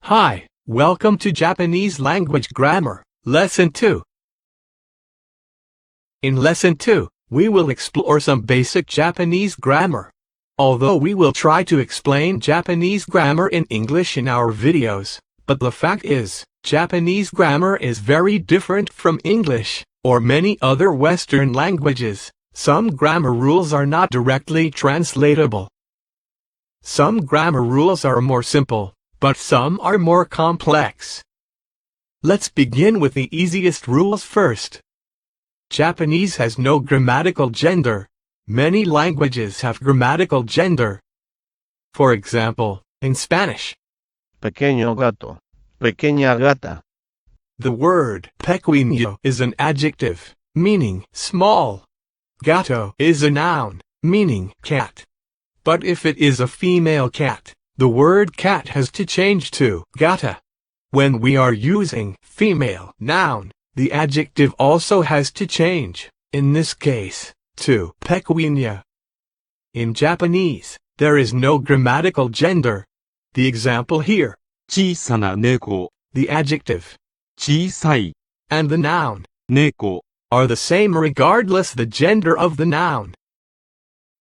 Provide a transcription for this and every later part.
Hi, welcome to Japanese Language Grammar, Lesson 2. In Lesson 2, we will explore some basic Japanese grammar. Although we will try to explain Japanese grammar in English in our videos, but the fact is, Japanese grammar is very different from English, or many other Western languages. Some grammar rules are not directly translatable. Some grammar rules are more simple, but some are more complex. Let's begin with the easiest rules first. Japanese has no grammatical gender. Many languages have grammatical gender. For example, in Spanish, pequeño gato, pequeña gata. The word pequeño is an adjective, meaning small. Gato is a noun, meaning cat. But if it is a female cat, the word cat has to change to gata. When we are using female noun, the adjective also has to change, in this case, to pequeña. In Japanese, there is no grammatical gender. The example here, 小さな猫、 the adjective, 小さい and the noun, 猫、 are the same regardless the gender of the noun.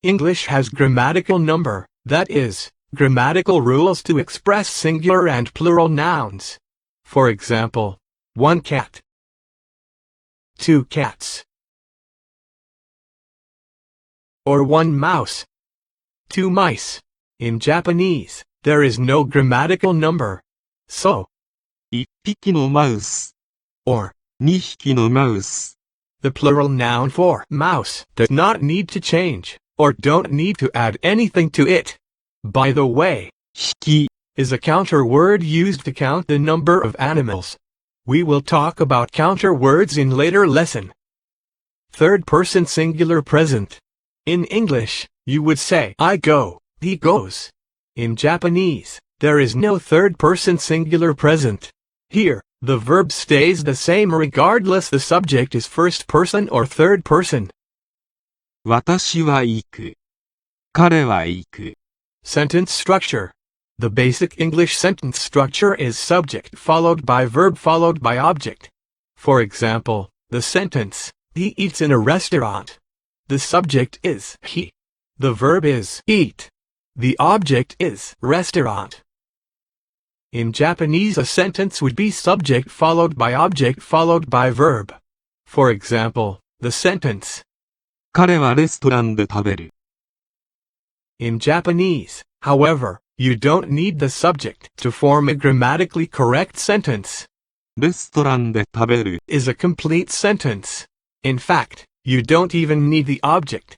English has grammatical number, that is, grammatical rules to express singular and plural nouns. For example, 1 cat, 2 cats, or 1 mouse, 2 mice. In Japanese, there is no grammatical number. So, 一匹のマウス、 or, 二匹のマウス、 the plural noun for mouse does not need to change, or don't need to add anything to it. By the way, 匹 is a counter word used to count the number of animals. We will talk about counter words in later lesson. Third person singular present. In English, you would say I go, he goes. In Japanese, there is no third person singular present. Here, the verb stays the same regardless the subject is first person or third person. 私は行く。彼は行く。 Sentence structure. The basic English sentence structure is subject followed by verb followed by object. For example, the sentence, he eats in a restaurant. The subject is he. The verb is eat. The object is restaurant. In Japanese, a sentence would be subject followed by object followed by verb. For example, the sentence, 彼はレストランで食べる。 in Japanese, however, you don't need the subject to form a grammatically correct sentence. レストランで食べる。 Is a complete sentence. In fact, you don't even need the object.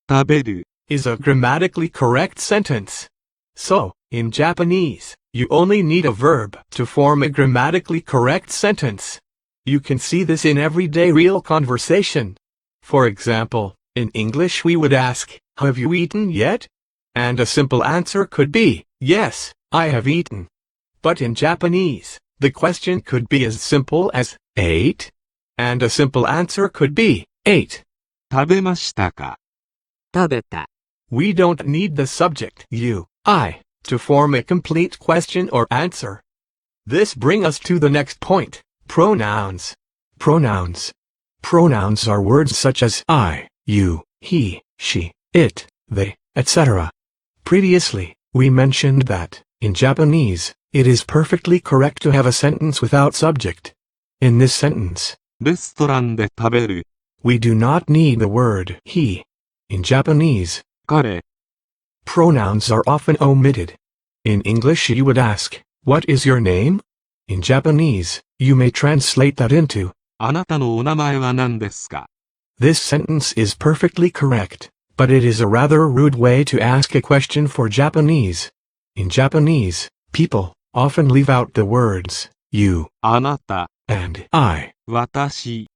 食べる。 Is a grammatically correct sentence. So, in Japanese, you only need a verb to form a grammatically correct sentence. You can see this in everyday real conversation. For example, in English we would ask, have you eaten yet? And a simple answer could be, yes, I have eaten. But in Japanese, the question could be as simple as, ate? And a simple answer could be, ate. 食べましたか。食べた。 We don't need the subject, you, I, to form a complete question or answer. This brings us to the next point, pronouns. Pronouns. Pronouns are words such as I, you, he, she, it, they, etc. Previously, we mentioned that, in Japanese, it is perfectly correct to have a sentence without subject. In this sentence, レストランで食べる。 we do not need the word he. In Japanese, 彼、 pronouns are often omitted. In English you would ask, what is your name? In Japanese, you may translate that into, あなたのお名前は何ですか。 this sentence is perfectly correct, but it is a rather rude way to ask a question for Japanese. In Japanese, people often leave out the words you あなた、 and I. 私。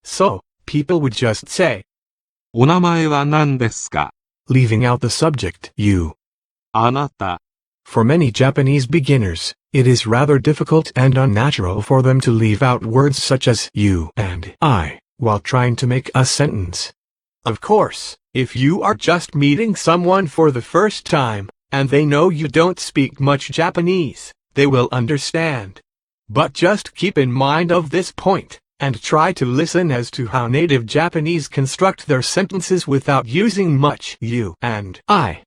So, people would just say, お名前は何ですか。 leaving out the subject you. あなた。 For many Japanese beginners, it is rather difficult and unnatural for them to leave out words such as you and I while trying to make a sentence. Of course, if you are just meeting someone for the first time, and they know you don't speak much Japanese, they will understand. But just keep in mind of this point, and try to listen as to how native Japanese construct their sentences without using much you and I.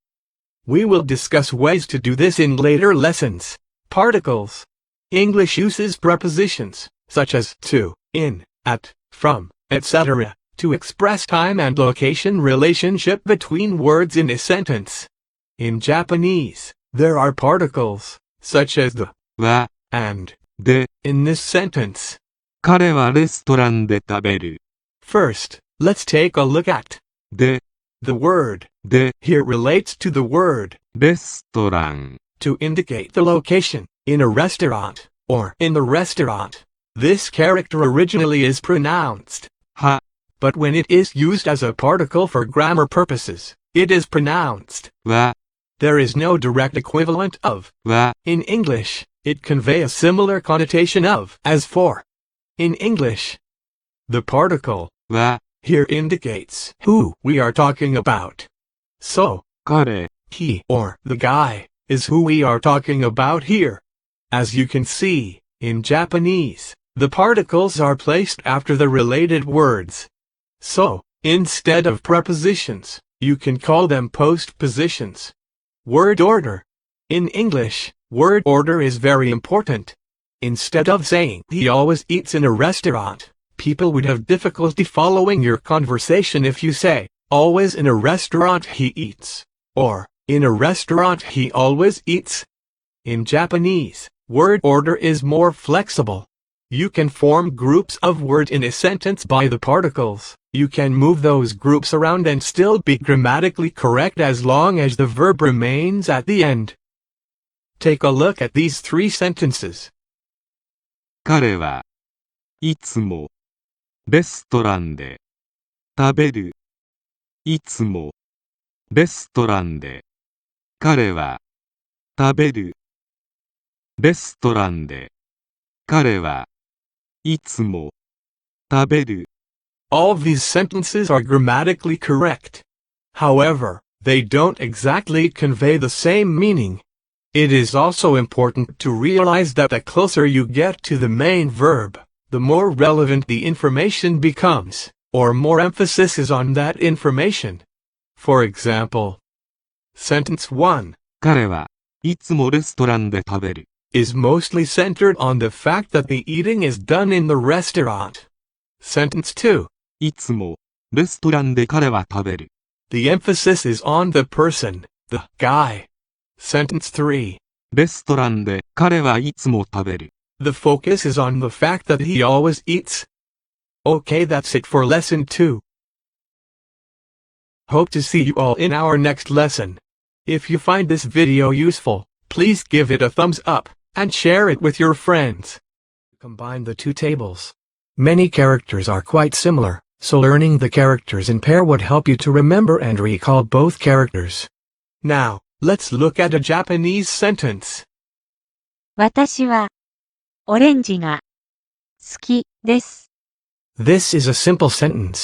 We will discuss ways to do this in later lessons. Particles. English uses prepositions, such as to, in, at, from, etc., to express time and location relationship between words in a sentence. In Japanese, there are particles, such as the, は、 and, で、 in this sentence. 彼はレストランで食べる。 First, let's take a look at で、 the word. で、 Here relates to the word レストラン。 to indicate the location, in a restaurant, or in the restaurant. This character originally is pronounced は、 but when it is used as a particle for grammar purposes, it is pronounced は、 There is no direct equivalent of は、 in English. It convey a similar connotation of as for. In English, the particle は、 here indicates who we are talking about. So, 彼、 he or the guy is who we are talking about here. As you can see, in Japanese, the particles are placed after the related words. So, instead of prepositions, you can call them postpositions. Word order. In English, word order is very important. Instead of saying he always eats in a restaurant, people would have difficulty following your conversation if you say, always in a restaurant he eats, or in a restaurant he always eats. In Japanese, word order is more flexible. You can form groups of words in a sentence by the particles. You can move those groups around and still be grammatically correct as long as the verb remains at the end. Take a look at these three sentences. 彼はいつもレストランで食べる。いつもレストランで彼は食べる。レストランで彼はいつも食べる。 All of these sentences are grammatically correct. However, they don't exactly convey the same meaning. It is also important to realize that the closer you get to the main verb, the more relevant the information becomes, or more emphasis is on that information. For example, sentence 1彼はいつもレストランで食べる。 is mostly centered on the fact that the eating is done in the restaurant. Sentence 2いつもレストランで彼は食べる。 the emphasis is on the person, the guy. Sentence 3レストランで彼はいつも食べる。 the focus is on the fact that he always eats. Okay, that's it for lesson 2. Hope to see you all in our next lesson. If you find this video useful, please give it a thumbs up, and share it with your friends. Combine the two tables. Many characters are quite similar, so learning the characters in pair would help you to remember and recall both characters. Now, let's look at a Japanese sentence. 私はオレンジが好きです。 This is a simple sentence.